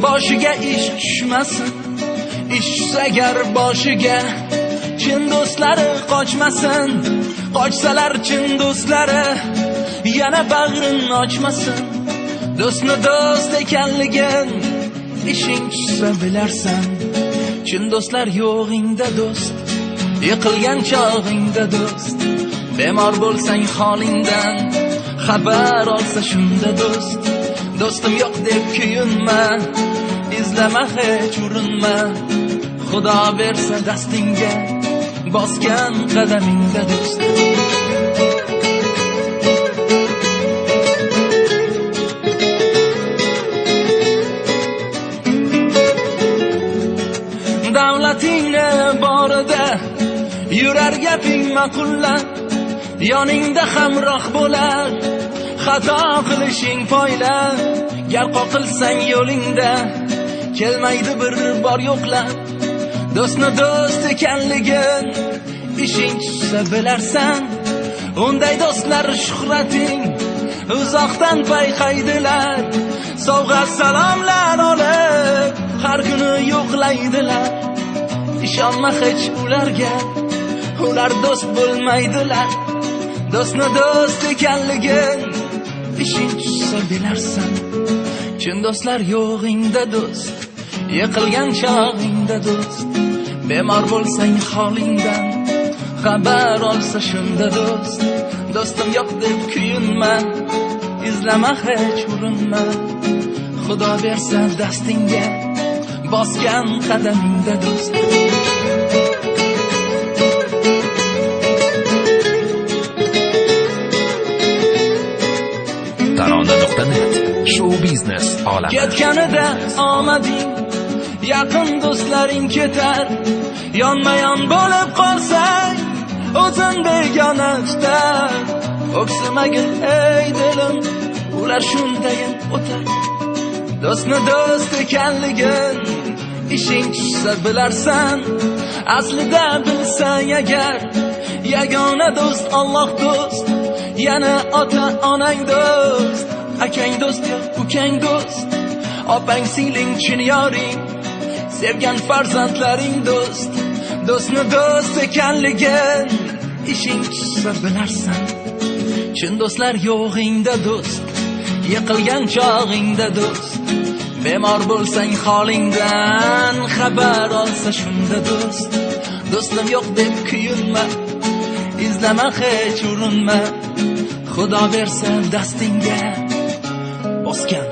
boshiga ish tushmasin. Ish tushsa agar boshiga, chin do'stlari qochmasin. Qochsalar chin do'stlari yana bag'rin ochmasin. Do'stni do'st ekanligin ishing tushsa bilarsan. Chin do'stlar yo'g'ingda do'st, yiqilgan chog'ingda do'st. Bemor bo'lsang holingdan xabar olsa shunda do'st. Do'stim yo'q deb kuyinma, izlama hech urinma. Xudo bersa dastingga, bosgan qadamingda do'st. Davlatingni borida yurar gaping ma'qullab, yoningda hamroh bo'lar xato qilishing foyda. Gar qoqilsang yo'lingda kelmaydi bir bor yo'qlab. Do'stni do'st ekanligin ishing tushsa bilarsan. Unday do'stlar shuhrating uzoqdan payqaydilar. Sovg'a salomlar olib har kuni yo'qlaydilar. Ishonma hech ularga, ular do'st bo'lmaydilar. Do'stni do'st ekanligin ishing tushsa bilarsan. Chin do'stlar yo'g'ingda do'st, yiqilgan chog'ingda do'st. Bemor bo'lsang holingdan xabar olsa shunda do'st. Do'stim yo'q deb kuyinma, izlama hech urinma. Xudo bersa dastingga, bosgan qadamingda do'st. Tarona.net Show biznes olami. Ketganida omading, yaqin do'stlaring ketar. Yonma-yon bo'lib qolsang, o'zin begona tutar. O'ksimagin ey dilim, ular shundayin o'tar. Do'stni do'st ekanligin ishing tushsa bilarsan. Aslida bilsang agar, yagona do'st Alloh do'st. Yana ota onang do'st, akang do'st yo ukang do'st. Opang singling chin yoring, sevgan farzandlaring do'st. Do'stni do'st ekanligin ishing tushsa bilarsan. Chin do'stlar yo'g'ingda do'st, yiqilgan chog'ingda do'st. Bemor bo'lsang holingdan xabar olsa shunda do'st. Do'stim yo'q deb kuyinma, izlama hech urinma. Xudo bersa dastingga, bosgan